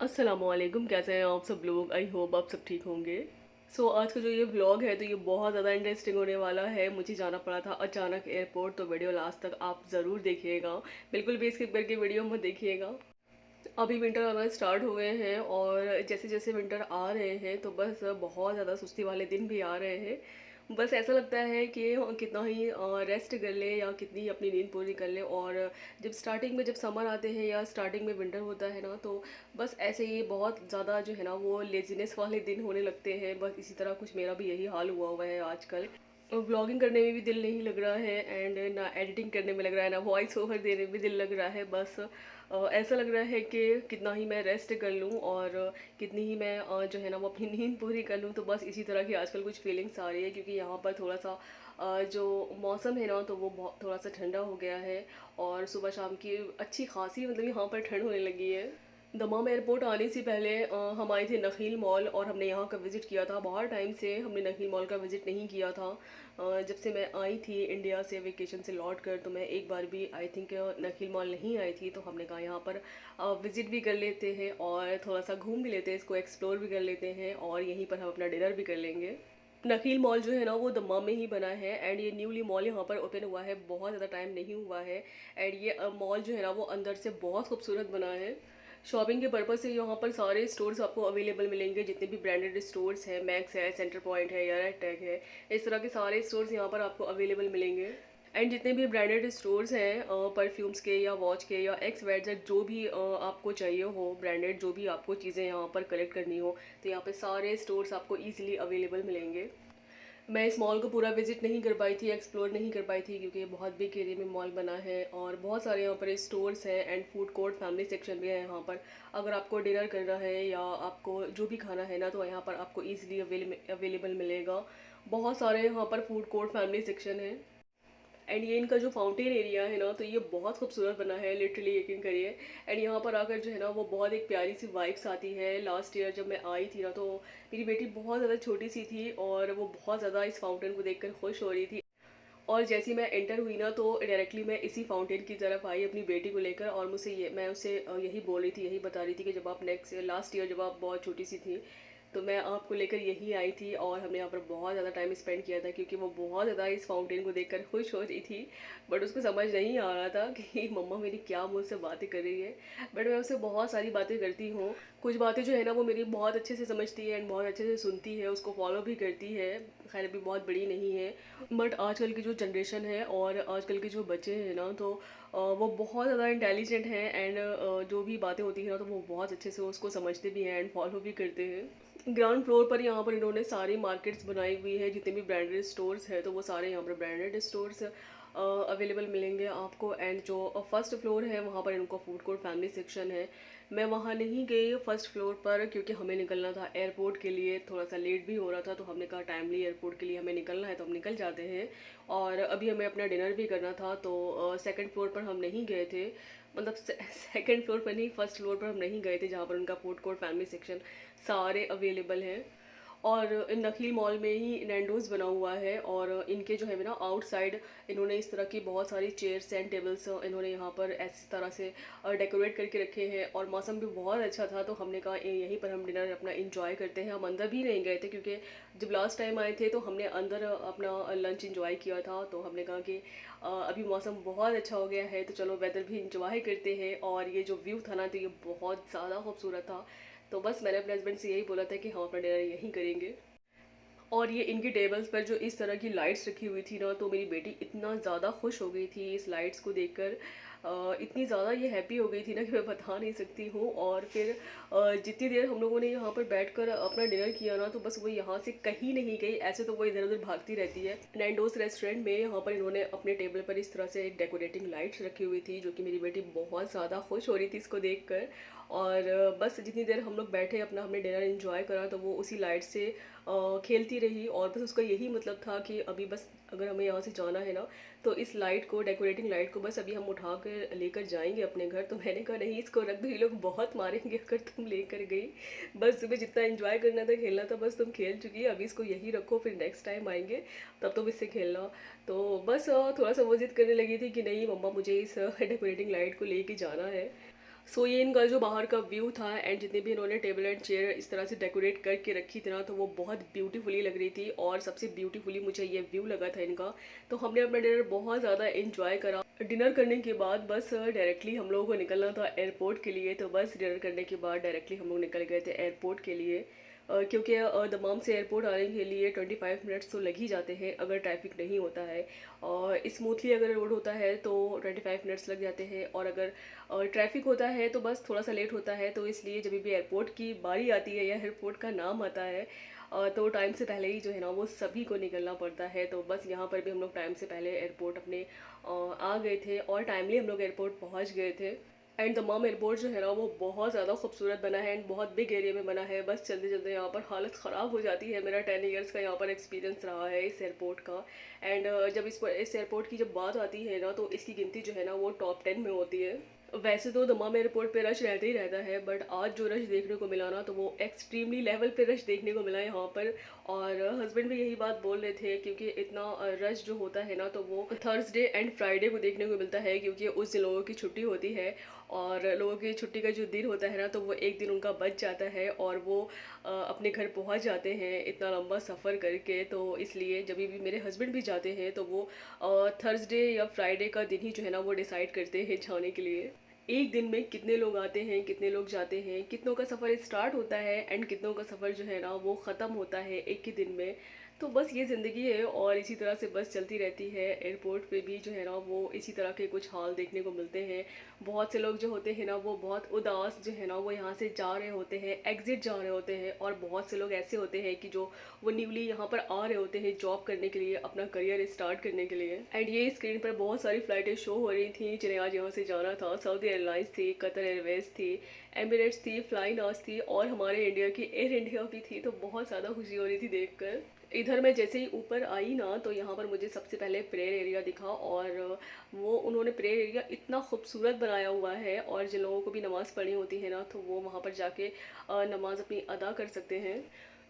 अस्सलामुअलैकुम, कैसे हैं आप सब लोग। आई होप आप सब ठीक होंगे। आज का जो ये व्लॉग है तो ये बहुत ज़्यादा इंटरेस्टिंग होने वाला है। मुझे जाना पड़ा था अचानक एयरपोर्ट, तो वीडियो लास्ट तक आप ज़रूर देखिएगा। बिल्कुल भी स्किप करके वीडियो मत देखिएगा। अभी विंटर आना स्टार्ट हुए हैं और जैसे जैसे विंटर आ रहे हैं तो बस बहुत ज़्यादा सुस्ती वाले दिन भी आ रहे हैं। बस ऐसा लगता है कि कितना ही रेस्ट कर ले या कितनी ही अपनी नींद पूरी कर ले। और जब स्टार्टिंग में जब समर आते हैं या स्टार्टिंग में विंटर होता है ना, तो बस ऐसे ही बहुत ज़्यादा जो है ना वो लेजीनेस वाले दिन होने लगते हैं। बस इसी तरह कुछ मेरा भी यही हाल हुआ हुआ है आजकल। व्लॉगिंग करने में भी दिल नहीं लग रहा है एंड ना एडिटिंग करने में लग रहा है, ना वॉइस ओवर देने में भी दिल लग रहा है। बस ऐसा लग रहा है कि कितना ही मैं रेस्ट कर लूँ और कितनी ही मैं जो है ना वो अपनी नींद पूरी कर लूँ। तो बस इसी तरह की आजकल कुछ फीलिंग्स आ रही है, क्योंकि यहाँ पर थोड़ा सा जो मौसम है ना तो वो बहुत थोड़ा सा ठंडा हो गया है। और सुबह शाम की अच्छी खासी मतलब यहाँ पर ठंड होने लगी है। दमाम एयरपोर्ट आने से पहले हम आए थे नखील मॉल और हमने यहाँ का विज़िट किया था। बहुत टाइम से हमने नखील मॉल का विज़िट नहीं किया था। जब से मैं आई थी इंडिया से वेकेशन से लौट कर, तो मैं एक बार भी आई थिंक नखील मॉल नहीं आई थी। तो हमने कहा यहाँ पर विज़िट भी कर लेते हैं और थोड़ा सा घूम भी लेते हैं, इसको एक्सप्लोर भी कर लेते हैं और यहीं पर हम अपना डिनर भी कर लेंगे। नखील मॉल जो है ना वो दम्माम में ही बना है एंड ये न्यूली मॉल यहाँ पर ओपन हुआ है, बहुत ज़्यादा टाइम नहीं हुआ है। एंड ये मॉल जो है ना वो अंदर से बहुत खूबसूरत बना है। शॉपिंग के पर्पज़ से यहाँ पर सारे स्टोर्स आपको अवेलेबल मिलेंगे, जितने भी ब्रांडेड स्टोर्स हैं, मैक्स है, सेंटर पॉइंट है या रेड टैग है, इस तरह के सारे स्टोर्स यहाँ पर आपको अवेलेबल मिलेंगे। एंड जितने भी ब्रांडेड स्टोर्स हैं परफ्यूम्स के या वॉच के या एक्स वाई जेड जो भी आपको चाहिए हो ब्रांडेड, जो भी आपको चीज़ें यहाँ पर कलेक्ट करनी हो, तो यहाँ पे सारे स्टोर्स आपको ईजिली अवेलेबल मिलेंगे। मैं इस मॉल को पूरा विजिट नहीं कर पाई थी, एक्सप्लोर नहीं कर पाई थी, क्योंकि ये बहुत बिग एरिया में मॉल बना है और बहुत सारे यहाँ पर स्टोर्स हैं and food court family section भी है यहाँ पर। अगर आपको डिनर करना है या आपको जो भी खाना है ना, तो यहाँ पर आपको ईजिली अवेलेबल मिलेगा। बहुत सारे यहाँ पर फूड कोर्ट फैमिली सेक्शन है। एंड ये इनका जो फाउंटेन एरिया है ना, तो ये बहुत खूबसूरत बना है, लिटरली यकीन करिए। एंड यहाँ पर आकर जो है ना वो बहुत एक प्यारी सी वाइब्स आती है। लास्ट ईयर जब मैं आई थी ना, तो मेरी बेटी बहुत ज़्यादा छोटी सी थी और वो बहुत ज़्यादा इस फाउंटेन को देखकर खुश हो रही थी। और जैसे ही मैं एंटर हुई ना, तो डायरेक्टली मैं इसी फाउंटेन की तरफ आई अपनी बेटी को लेकर और मुझसे ये मैं उससे यही बोल रही थी, यही बता रही थी कि जब आप नेक्स्ट लास्ट ईयर जब आप बहुत छोटी सी थी, तो मैं आपको लेकर यहीं आई थी और हमने यहाँ पर बहुत ज़्यादा टाइम स्पेंड किया था, क्योंकि वो बहुत ज़्यादा इस फाउंटेन को देखकर खुश हो रही थी। बट उसको समझ नहीं आ रहा था कि मम्मा मेरी क्या मुझसे बातें कर रही है। बट मैं उससे बहुत सारी बातें करती हूँ। कुछ बातें जो है ना वो मेरी बहुत अच्छे से समझती है एंड बहुत अच्छे से सुनती है, उसको फॉलो भी करती है। खैर अभी बहुत बड़ी नहीं है, बट आजकल की जो जनरेशन है और आजकल के जो बच्चे हैं ना, तो वो बहुत ज़्यादा इंटेलिजेंट हैं एंड जो भी बातें होती हैं ना, तो वो बहुत अच्छे से उसको समझते भी हैं एंड फॉलो भी करते हैं। ग्राउंड फ्लोर पर यहाँ पर इन्होंने सारी मार्केट्स बनाई हुई है, जितने भी ब्रांडेड स्टोर्स हैं तो वो सारे यहाँ पर ब्रांडेड स्टोर्स अवेलेबल मिलेंगे आपको। एंड जो फर्स्ट फ्लोर है वहाँ पर इनको फूड कोर्ट फैमिली सेक्शन है। मैं वहाँ नहीं गई फर्स्ट फ्लोर पर, क्योंकि हमें निकलना था एयरपोर्ट के लिए, थोड़ा सा लेट भी हो रहा था, तो हमने कहा टाइमली एयरपोर्ट के लिए हमें निकलना है तो हम निकल जाते हैं। और अभी हमें अपना डिनर भी करना था, तो सेकंड फ्लोर पर हम नहीं गए थे। मतलब सेकंड फ्लोर पर नहीं, फर्स्ट फ्लोर पर हम नहीं गए थे, जहाँ पर उनका फूड कोर्ट फैमिली सेक्शन सारे अवेलेबल हैं। और नखील मॉल में ही नैंडोज बना हुआ है और इनके जो है ना आउटसाइड इन्होंने इस तरह की बहुत सारी चेयर्स एंड टेबल्स इन्होंने यहाँ पर ऐसी तरह से डेकोरेट करके रखे हैं। और मौसम भी बहुत अच्छा था, तो हमने कहा यहीं पर हम डिनर अपना इंजॉय करते हैं। हम अंदर भी नहीं गए थे, क्योंकि जब लास्ट टाइम आए थे तो हमने अंदर अपना लंच इंजॉय किया था। तो हमने कहा कि अभी मौसम बहुत अच्छा हो गया है, तो चलो वेदर भी इंजॉय करते हैं। और ये जो व्यू था ना, तो ये बहुत ज़्यादा खूबसूरत था। तो बस मैंने अपने हस्बैंड से यही बोला था कि हम अपना डिनर यहीं करेंगे। और ये इनकी टेबल्स पर जो इस तरह की लाइट्स रखी हुई थी ना, तो मेरी बेटी इतना ज़्यादा खुश हो गई थी इस लाइट्स को देखकर। इतनी ज़्यादा ये हैप्पी हो गई थी ना कि मैं बता नहीं सकती हूँ। और फिर जितनी देर हम लोगों ने यहाँ पर बैठकर अपना डिनर किया ना, तो बस वो यहाँ से कहीं नहीं गई। ऐसे तो वो इधर उधर भागती रहती है। नैंडोस रेस्टोरेंट में यहाँ पर इन्होंने अपने टेबल पर इस तरह से एक डेकोरेटिंग लाइट्स रखी हुई थी, जो कि मेरी बेटी बहुत ज़्यादा खुश हो रही थी इसको देख कर। और बस जितनी देर हम लोग बैठे अपना हमने डिनर एंजॉय करा, तो वो उसी लाइट से खेलती रही। और बस उसका यही मतलब था कि अभी बस अगर हमें यहाँ से जाना है ना, तो इस लाइट को, डेकोरेटिंग लाइट को बस अभी हम उठा कर लेकर जाएंगे अपने घर। तो मैंने कहा नहीं, इसको रख दो, ये लोग बहुत मारेंगे अगर तुम लेकर गई। बस तुम्हें जितना एंजॉय करना था, खेलना था, बस तुम खेल चुकी है, अभी इसको यही रखो, फिर नेक्स्ट टाइम आएंगे तब तुम इससे खेलना। तो बस थोड़ा सा वो जिद करने लगी थी कि नहीं मम्मा, मुझे इस डेकोरेटिंग लाइट को लेके जाना है। सो ये इनका जो बाहर का व्यू था एंड जितने भी इन्होंने टेबल एंड चेयर इस तरह से डेकोरेट करके रखी थी ना, तो वो बहुत ब्यूटीफुली लग रही थी और सबसे ब्यूटीफुली मुझे ये व्यू लगा था इनका। तो हमने अपना डिनर बहुत ज़्यादा इंजॉय करा। डिनर करने के बाद बस डायरेक्टली हम लोगों को निकलना था एयरपोर्ट के लिए। तो बस डिनर करने के बाद डायरेक्टली हम लोग निकल गए थे एयरपोर्ट के लिए, क्योंकि दमाम से एयरपोर्ट आने के लिए 25 मिनट्स तो लग ही जाते हैं अगर ट्रैफिक नहीं होता है। और स्मूथली अगर रोड होता है तो 25 मिनट्स लग जाते हैं, और अगर ट्रैफिक होता है तो बस थोड़ा सा लेट होता है। तो इसलिए जब भी एयरपोर्ट की बारी आती है या एयरपोर्ट का नाम आता है तो टाइम से पहले ही जो है ना वो सभी को निकलना पड़ता है। तो बस यहाँ पर भी हम लोग टाइम से पहले एयरपोर्ट अपने आ गए थे और टाइमली हम लोग एयरपोर्ट पहुँच गए थे। एंड दमाम एयरपोर्ट जो है ना वो बहुत ज़्यादा खूबसूरत बना है एंड बहुत बिग एरिया में बना है। बस चलते चलते यहाँ पर हालत ख़राब हो जाती है। मेरा 10 ईयर्स का यहाँ पर एक्सपीरियंस रहा है इस एयरपोर्ट का। एंड जब इस एयरपोर्ट की जब बात आती है ना तो इसकी गिनती जो है ना वो टॉप 10 में होती है। वैसे तो दमाम एयरपोर्ट पे रश रहता ही रहता है, बट आज जो रश देखने को मिला ना तो वो एक्सट्रीमली लेवल पे रश देखने को मिला यहाँ पर। और हस्बैंड भी यही बात बोल रहे थे, क्योंकि इतना रश जो होता है ना तो वो थर्सडे एंड फ्राइडे को देखने को मिलता है, क्योंकि उस दिन लोगों की छुट्टी होती है। और लोगों की छुट्टी का जो दिन होता है ना तो वो एक दिन उनका बच जाता है और वो अपने घर पहुँच जाते हैं इतना लंबा सफ़र करके। तो इसलिए जब भी मेरे हस्बैंड भी जाते हैं तो वो थर्सडे या फ्राइडे का दिन ही जो है ना वो डिसाइड करते हैं जाने के लिए। एक दिन में कितने लोग आते हैं, कितने लोग जाते हैं, कितनों का सफ़र स्टार्ट होता है एंड कितनों का सफ़र जो है ना वो ख़त्म होता है एक ही दिन में। तो बस ये ज़िंदगी है और इसी तरह से बस चलती रहती है। एयरपोर्ट पे भी जो है ना वो इसी तरह के कुछ हाल देखने को मिलते हैं। बहुत से लोग जो होते हैं ना वो बहुत उदास जो है ना वो यहाँ से जा रहे होते हैं, एग्ज़िट जा रहे होते हैं। और बहुत से लोग ऐसे होते हैं कि जो वो न्यूली यहाँ पर आ रहे होते हैं जॉब करने के लिए, अपना करियर स्टार्ट करने के लिए। एंड ये स्क्रीन पर बहुत सारी फ़्लाइटें शो हो रही थी जिन्हें आज यहाँ से जाना था। सऊदी एयरलाइंस थी, कतर एयरवेज़ थी, एमिरेट्स थी, फ्लाई नास थी और हमारे इंडिया की एयर इंडिया भी थी। तो बहुत ज़्यादा खुशी हो रही थी देखकर। इधर मैं जैसे ही ऊपर आई ना तो यहाँ पर मुझे सबसे पहले प्रेयर एरिया दिखा, और वो उन्होंने प्रेयर एरिया इतना खूबसूरत बनाया हुआ है। और जिन लोगों को भी नमाज़ पढ़नी होती है ना तो वो वहाँ पर जाके नमाज़ अपनी अदा कर सकते हैं।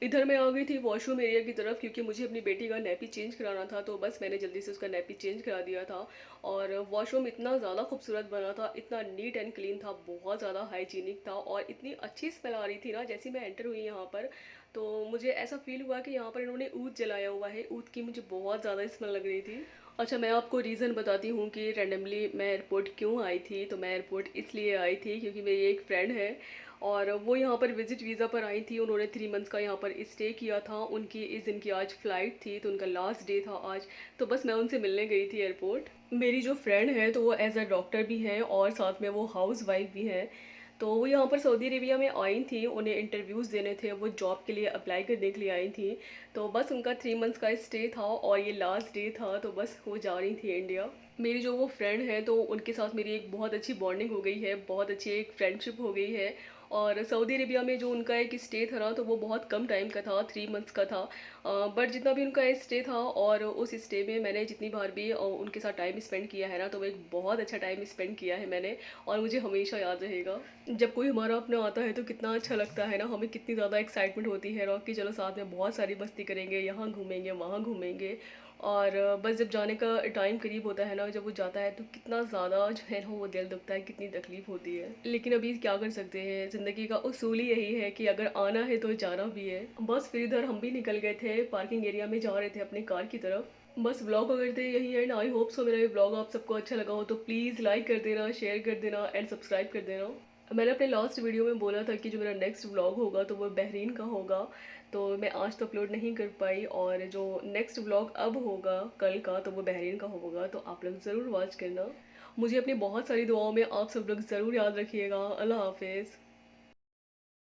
इधर मैं आ गई थी वॉशरूम एरिया की तरफ, क्योंकि मुझे अपनी बेटी का नैपी चेंज कराना था। तो बस मैंने जल्दी से उसका नैपी चेंज करा दिया था। और वॉशरूम इतना ज़्यादा खूबसूरत बना था, इतना नीट एंड क्लीन था, बहुत ज़्यादा हाइजीनिक था और इतनी अच्छी स्मेल आ रही थी ना जैसे मैं एंटर हुई यहाँ पर। तो मुझे ऐसा फील हुआ कि यहाँ पर इन्होंने ऊद जलाया हुआ है। ऊद की मुझे बहुत ज़्यादा स्मेल लग रही थी। अच्छा, मैं आपको रीज़न बताती हूँ कि रैंडमली मैं एयरपोर्ट क्यों आई थी। तो मैं एयरपोर्ट इसलिए आई थी क्योंकि मेरी एक फ्रेंड है और वो यहाँ पर विज़िट वीज़ा पर आई थी। उन्होंने 3 मंथ्स का यहाँ पर स्टे किया था। उनकी इस दिन की आज फ़्लाइट थी, तो उनका लास्ट डे था आज। तो बस मैं उनसे मिलने गई थी एयरपोर्ट। मेरी जो फ्रेंड है तो वो एज अ डॉक्टर भी है और साथ में वो हाउस वाइफ भी है। तो वो यहाँ पर सऊदी अरेबिया में आई थी, उन्हें इंटरव्यूज़ देने थे, वो जॉब के लिए अप्लाई करने के लिए आई थी। तो बस उनका 3 मंथ्स का स्टे था और ये लास्ट डे था, तो बस वो जा रही थी इंडिया। मेरी जो वो फ्रेंड है तो उनके साथ मेरी एक बहुत अच्छी बॉन्डिंग हो गई है, बहुत अच्छी एक फ्रेंडशिप हो गई है। और सऊदी अरेबिया में जो उनका एक स्टे था ना तो वो बहुत कम टाइम का था, 3 मंथ्स का था। बट जितना भी उनका स्टे था और उस स्टे में मैंने जितनी बार भी उनके साथ टाइम स्पेंड किया है ना तो वो एक बहुत अच्छा टाइम स्पेंड किया है मैंने, और मुझे हमेशा याद रहेगा। जब कोई हमारा अपना आता है तो कितना अच्छा लगता है ना, हमें कितनी ज़्यादा एक्साइटमेंट होती है ना कि चलो साथ में बहुत सारी मस्ती करेंगे, यहाँ घूमेंगे वहाँ घूमेंगे। और बस जब जाने का टाइम करीब होता है ना, जब वो जाता है तो कितना ज़्यादा जो है ना वो दिल दुखता है, कितनी तकलीफ़ होती है। लेकिन अभी क्या कर सकते हैं, ज़िंदगी का उसूल ही यही है कि अगर आना है तो जाना भी है। बस फिर इधर हम भी निकल गए थे, पार्किंग एरिया में जा रहे थे अपनी कार की तरफ। बस व्लॉग अगर थे यही एंड आई होप सो मेरा ये व्लॉग आप सबको अच्छा लगा हो तो प्लीज़ लाइक कर देना, शेयर कर देना एंड सब्सक्राइब कर देना। मैंने अपने लास्ट वीडियो में बोला था कि जो मेरा नेक्स्ट व्लॉग होगा तो वो बहरीन का होगा, तो मैं आज तो अपलोड नहीं कर पाई। और जो नेक्स्ट व्लॉग अब होगा कल का तो वो बहरीन का होगा, तो आप लोग ज़रूर वॉच करना। मुझे अपनी बहुत सारी दुआओं में आप सब लोग ज़रूर याद रखिएगा। अल्लाह हाफिज़।